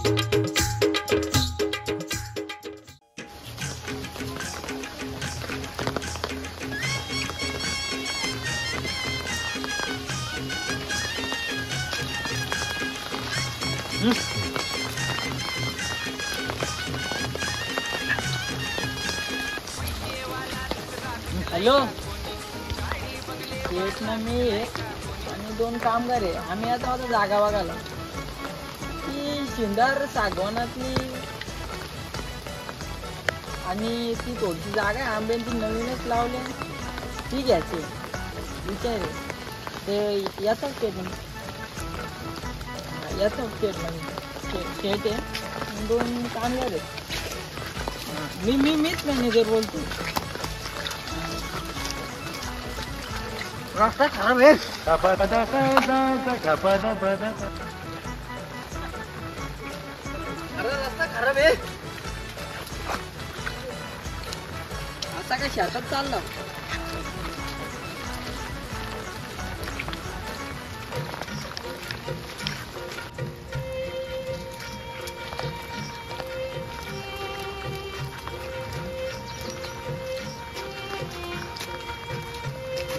Hello, शेठ ना मी आणि 2 कामगार आहे. आम्ही आता जागा बघायला ती शिंदार सागवानातली आणि ती थोडीशी जागा आहे आंब्यांची नवीनच लावली ती घ्यायची विचार आहे. ते याचा स्टेटमेंट शेट आहे 2 कामगार आहेत. मीच मॅनेजर बोलतो. रास्ता खराब आहे. अरे रस्ता खराब आहे. आता काय शेतात चालला?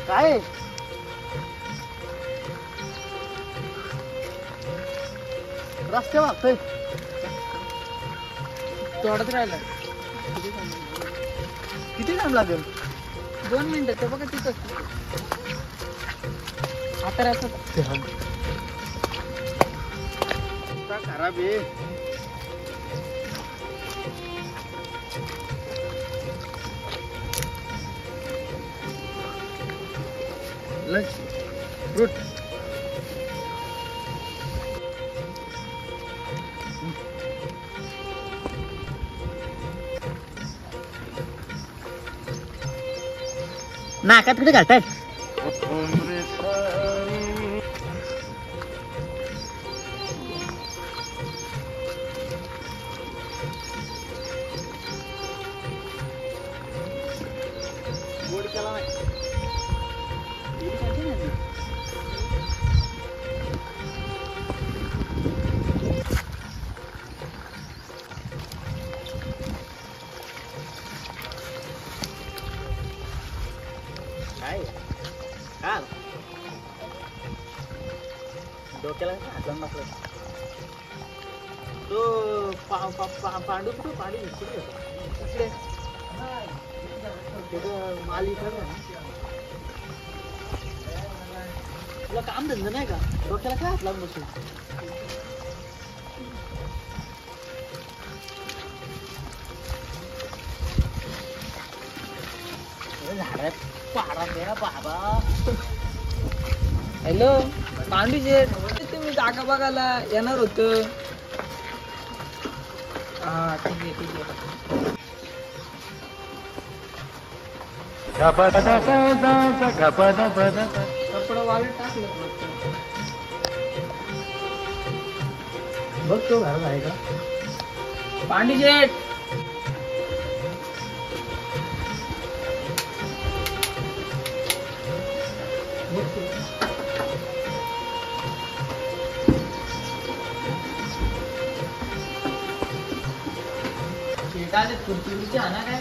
काय रस्ते वागतोय तोडत राहिला. किती टाइम लागेल? 2 मिनिटं. ते बघा तिथं आता रस्ता खराब आहे. लंच फ्रूट नाकात कुठे घालतात? गोड केला नाही. काय डोक्याला हात लावून बसला तो पांडू कुठे माल इकडे तुला काम धंदा नाही का? डोक्याला काय हात लावून बसू? झाडात पाडा द्या बाबा. हॅलो पांडू शेठ, तुम्ही जागा बघायला येणार होत? हा ठीक आहे. कपडा वाळत टाकलं बघ तो घरात आहे का? पांडू शेठ. शेटाले खुर्ची आणा काय?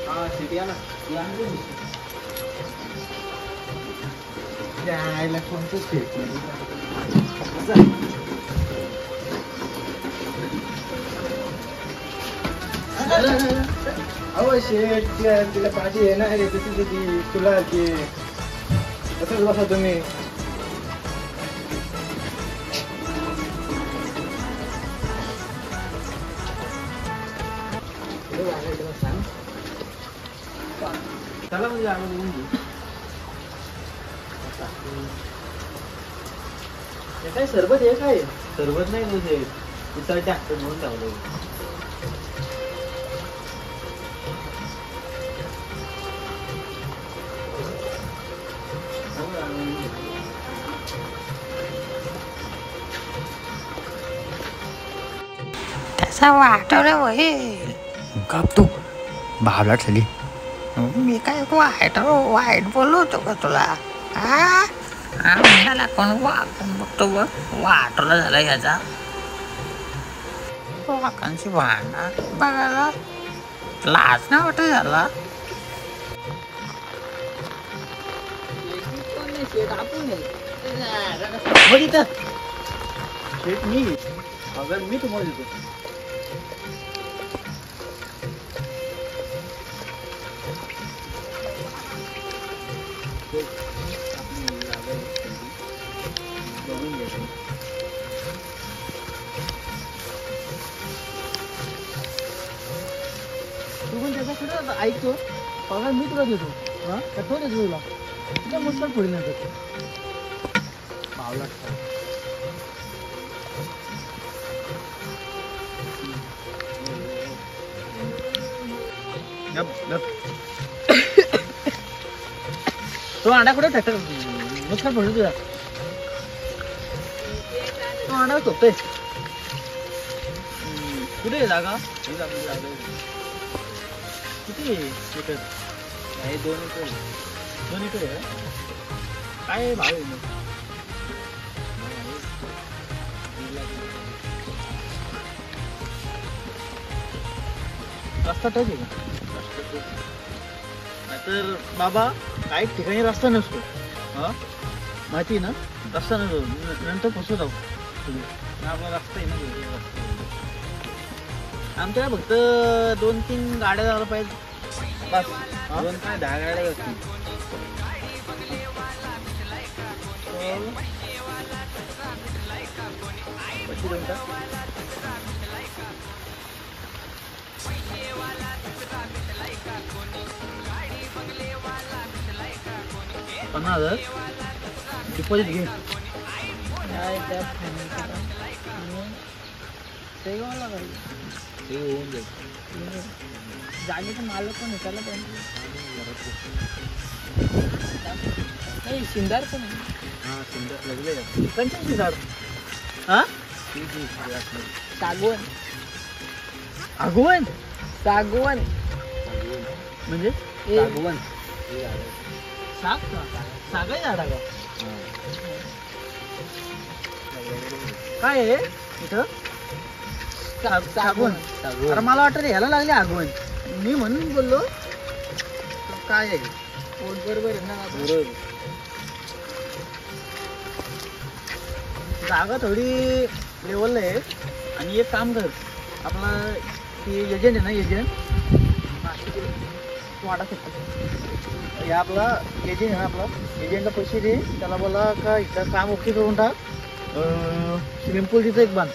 हा सिटी आहे ना. यायला कोणतं शेट? अहो शेट तिला पाहिजे येणार आहे ती तुला ते कसंच बसा तुम्ही. चला म्हणजे आम्ही बघून घेऊ. काय सरबत आहे? काय सरबत नाही म्हणजे उचल टाकतो म्हणून लावलं. त्याचा वाटवलं होईल. कापतो भावला ठेली. मी काय वाईट बोललो होतो का तुला? हा म्हणाला कोण वाटून बघतो बघ. वाटवला झाला ह्याचा. लोकांची भांडणं बघायला लाज नाही वाटत याला. मी तुम्हाला देतो. बघून घ्यायचं. तू पण त्याचा कुठे ऐकतो पगार मी तुला देतो. हा का तो देतो तुला तुझ्या मस्त पुढे नाही देतो. पावला तो अंडा कुठे टाकतो नुसकान पडतो तुझा. तो अंडा झोपतोय कुठे जागा किती एकर आहे? 2 एकर. 2 एकर आहे. काय भाव आहे मग? रस्ता टच आहे का? नाहीतर बाबा काही ठिकाणी रस्ता नसतो. हा माहिती आहे ना रस्ता नसतो. नंतर फसवत आहोत तुम्ही. आपला रस्ता आहे ना आमच्या फक्त 2-3 गाड्या झाला पाहिजे बस. 2 काय 10 गाड्या असतील. कशी 2 का? $50,000 डिपॉझिट घे. ते होऊन जाईल. जागेचा मालक पण त्याला नाही शिंदार पण हां शिंदार लागले 85,000. हां सागवण आगवण सागवण म्हणजे सागवण सागही झाडा का काय आहे इथं? सागवण. अरे मला वाटतं ह्याला लागले आगवण. मी म्हणून बोललो काय आहे. बरोबर आहे ना बरोबर. जागा थोडी लेवलला आहे. आणि एक काम कर आपला ते एजंट आहे ना एजंट वाटा शकतो. या आपला एजंट आहे ना आपला एजंटला पैसे दे. त्याला बोला का इथं काम ओके करून टाक. स्विमिंग पूल तिथं एक बांध.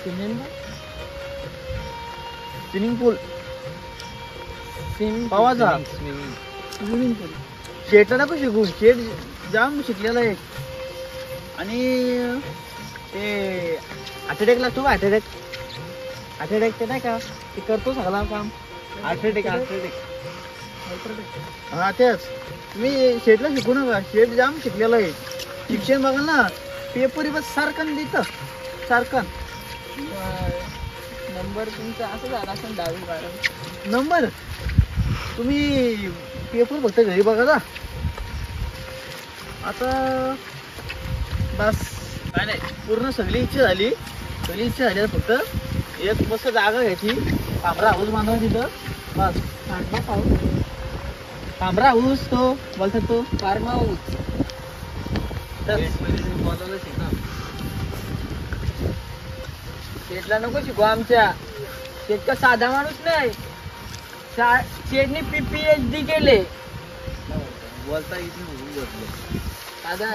सिमेंट स्विमिंग पूल पावाचा स्विमिंग पूल. शेटला नको शिकू. शेट जाम शिकलेला आहे. आणि ते अटॅक लागतो का अटॅक ते नाही का ते करतो सगळं काम. अटॅक हा तेच. तुम्ही शेटला शिकू नका. शेट जाम शिकलेला आहे. शिक्षण बघा ना पेपर बस सारखं देतं सारखं. नंबर तुमचा असं झाला असेल 10-12 नंबर. तुम्ही पेपर फक्त घरी बघा ना. आता बस काय नाही पूर्ण सगळी इच्छा झाली. फक्त एक मस्त जागा घ्यायची. कांबरा हाऊस बांधवा तिथं बस. कांबरा हाऊस तो बोलतात तो फार्म हाऊस. शेटला नको शिकू. आमच्या शेट का साधा माणूस नाही. शेटने PhD केले. बोलता येत नाही. साधा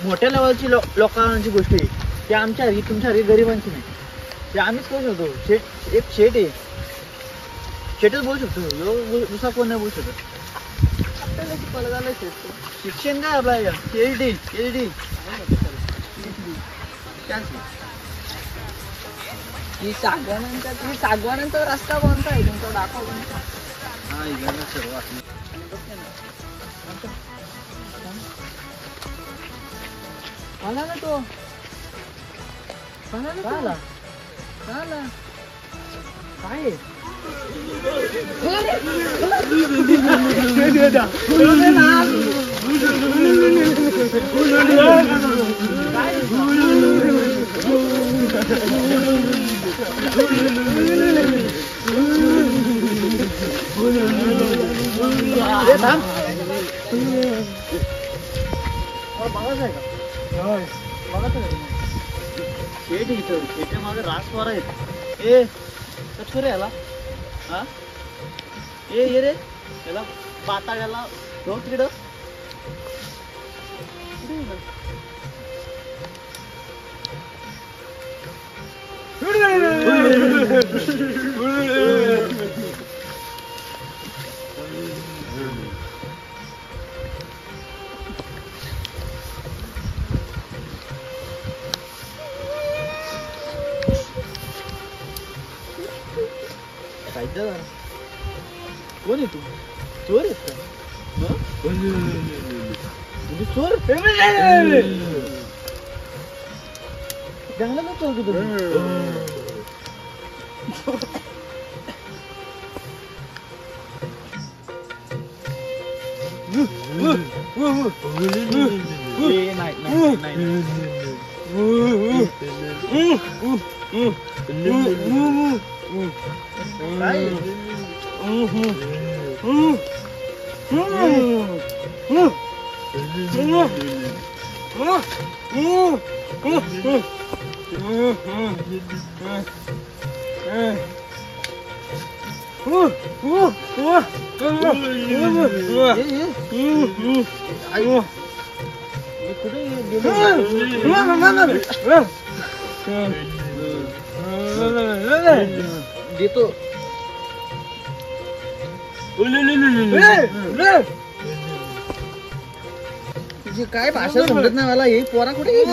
मोठ्या लेवलची लोकांची गोष्ट आहे. ते आमच्या हरी तुमच्या हरी गरिबांची नाही. ते आम्हीच करू शकतो. शेट एक शेट आहे. शेटच बोलू शकतो. दुसरा कोण नाही बोलू शकत. आपल्याला शिकवलं झालं शेट. शिक्षण काय आपला PhD ही सागवानांचा रस्ता कोणता आहे तुमचा दाखव. आला ना तो. काय आहे? थांब. बघायचं आहे का? बघायचं आहे का? शेट इथं शेट्या मागे रास वारा आहेत. ए कच रे याला हा ये रे याला पाताळ्याला जाऊ तिकडं. कोण आहे तू? चोर आहेस का? म्हणजे चोर जंगलात चोर कुठं? देतो तुझी काय भाषा समजत नाही मला. हे पोरा कुठे गेली?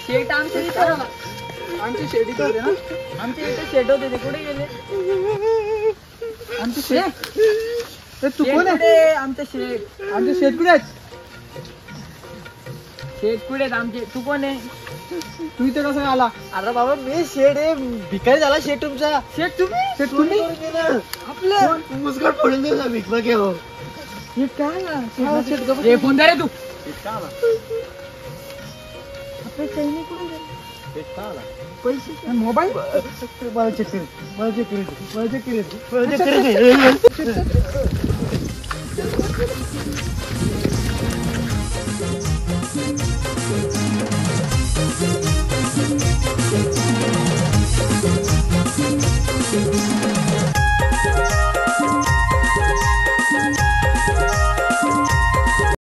शेट आमच्या इथं आला. आमचे शेट इथं होते ना. आमच्या इथे शेट होते ते कुठे गेले? आमचे शेट तू कोण आहे? शेट आमचे शेट. आमचे शेट कुठे आहेत? शेट कुठे आहेत आमचे? तू कोण आहे? तू इथे कसा आला? अरे बाबा मी शेट आहे. भिकारी झाला शेट तुमचा. शेट तुम्ही? शेट तुम्ही? आपलं मुस्काट फोडून दिला भिकवा घेऊ. शेट काय आला? शेट गप्प. हे फोन दे रे तू. शेट का आला? आपले सैनिक कुठे गेले? शेट का आला? पैसे मोबाईल मला चेक कर. मला चेक कर. मला चेक कर. मला चेक कर.